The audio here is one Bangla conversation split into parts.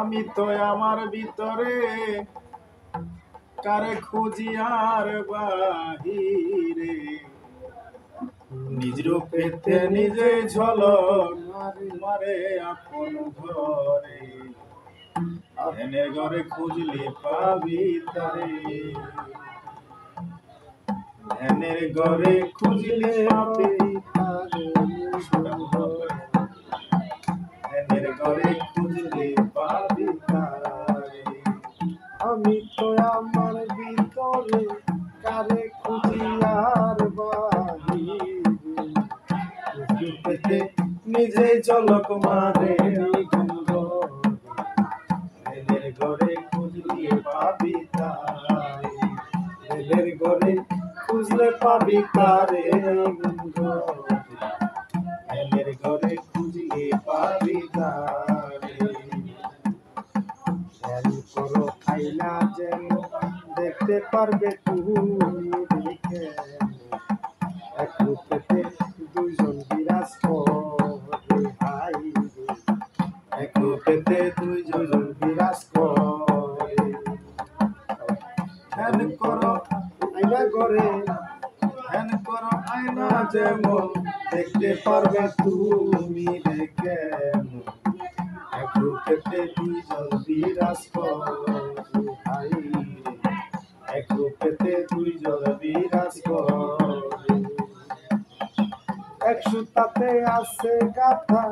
আমি তো আমার ভিতরে কারে খুঁজি আর বাহিরে, নিজ রূপেতে নিজে ঝলক মারে আপন ঘরে, ধ্যানের ঘরে খুঁজলে পাবি তারে, ধ্যানের ঘরে খুঁজলে পাবি তারে, ধ্যানের ঘরে খুঁজলে পাবি তারে। আমি তো আমার ভিতরে কারে খুঁজি আর বাহিরে, নিজে ঝলক মারে ধ্যানের ঘরে খুঁজলে পাবি তারে, ধ্যানের ঘরে খুঁজলে পাবি তারে, ধ্যানের ঘরে খুঁজলে পাবি তারে। ধ্যান করো আইনা যেন দেখতে পারবে তুমি দেখে, এক রূপেতে দুইজন বিরাজ করে, হাই রে, এক রূপেতে দুইজন বিরাজ করে। ধ্যান করো আইনা ঘরে, ধ্যান করো আইনা যেমন দেখতে পারবে তুমি দেখে, এক রূপেতে দুইজন বিরাজ করে, হাই রে, এক রূপেতে দুইজন বিরাজ করে। এক সুতাতে আছে গাথা,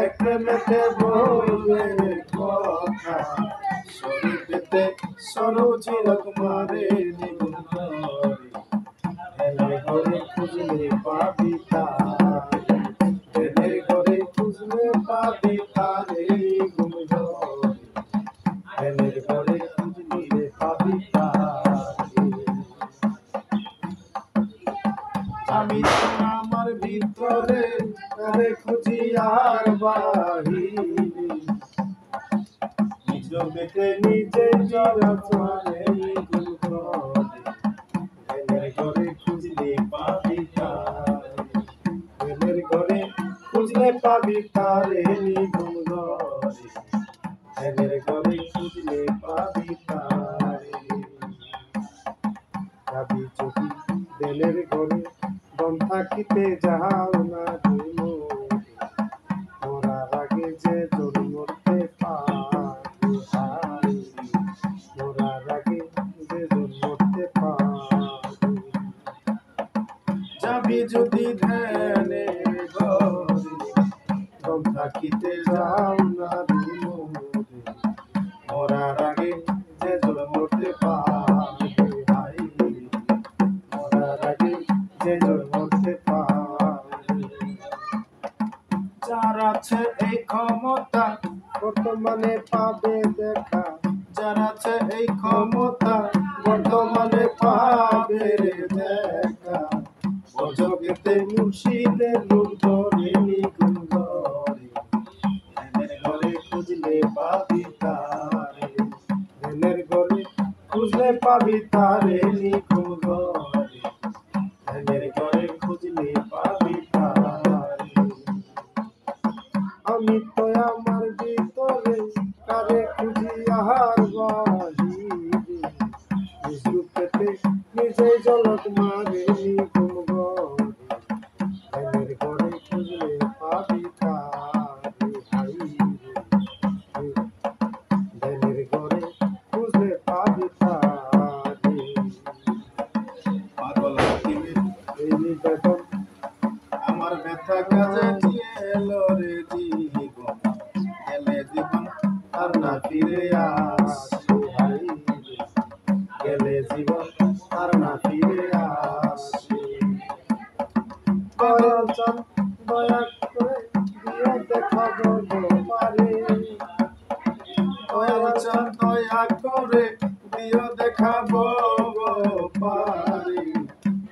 এক প্রেমেতে বলবে কথা, শরীরেতে সরোজিরক মারে নিগুণ করে, ধ্যানের ঘরে খুঁজলে পাবি তারে, ধ্যানের ঘরে খুঁজলে পাবি তারে নিগুণ করে, ধ্যানের ঘরে খুঁজলে পাবি তারে। আমি তো আমার ভিতরে কারে খুঁজি আর বাহিরে, নিজ রূপেতে নিজে ঝলক মারে নিগুণ করে, ধ্যানের ঘরে খুঁজলে পাবি তারে, ধ্যানের ঘরে খুঁজলে পাবি তারে নিগুণ করে, ধ্যানের ঘরে খুঁজলে পাবি তারে। যাবি যদি ধ্যানের ঘরে দম থাকিতে যাও না তুমি, মরার আগে যে জন মরতে পারে, হাই রে, মরার আগে যে জন মরতে পারে। যাবি যদি ধ্যানের ঘরে দম থাকিতে যাও না তুমি, মরার আগে যে জন মরতে পারে, হাই রে, মরার আগে যে জন মরতে পারে। যার আছে এই ক্ষমতা বর্তমানে পাবে দেখা, যার আছে এই ক্ষমতা বর্তমানে পাবে দেখা, অজগতে মুর্শিদের রূপ ধরে নিগুণ করে, ধ্যানের ঘরে খুঁজলে পাবি তারে, ধ্যানের ঘরে খুঁজলে পাবি তারে নিগুণ করে, ধ্যানের ঘরে খুঁজলে পাবি তারে। আমি তো আমার ভিতরে কারে খুঁজি আর বাহিরে, নিজ রূপেতে নিজে ঝলক মারে নিগুণ করে, ধ্যানের ঘরে খুঁজলে পাবি তারে, হাই রে, ধ্যানের ঘরে খুঁজলে পাবি তারে। পাগল হাকিমের এই নিবেদন আমার ব্যথা কাজে এলো রে জীবন, গেলে জীবন আর না ফিরে আসে, হাই রে, গেলে জীবন আর না ফিরে আসে। দয়াল চাঁদ দয়া করে দিয়ে দেখাবো পারে, দয়াল চাঁদ দয়া করে দিয়ে দেখাবো পারে,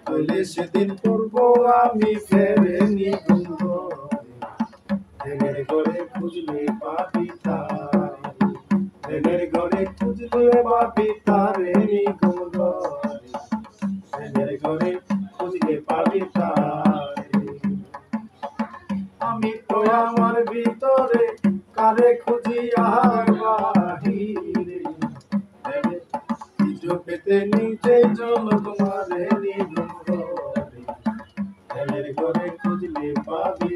হইলে সেদিন করবো আমি ফেরে নিগুণ করে, ধ্যানের ঘরে খুঁজলে পাবি তারে, ধ্যানের ঘরে খুঁজলে পাবি তারে নিগুণ করে, ধ্যানের ঘরে খুঁজলে পাবি তারে। আমি তো আমার ভিতরে কারে খুঁজি বুঝি আর বাহিরে কিছু পেতে নিচে চলো তোমারে নিধন করে ছেলের ঘরে খুঁজলে পাবি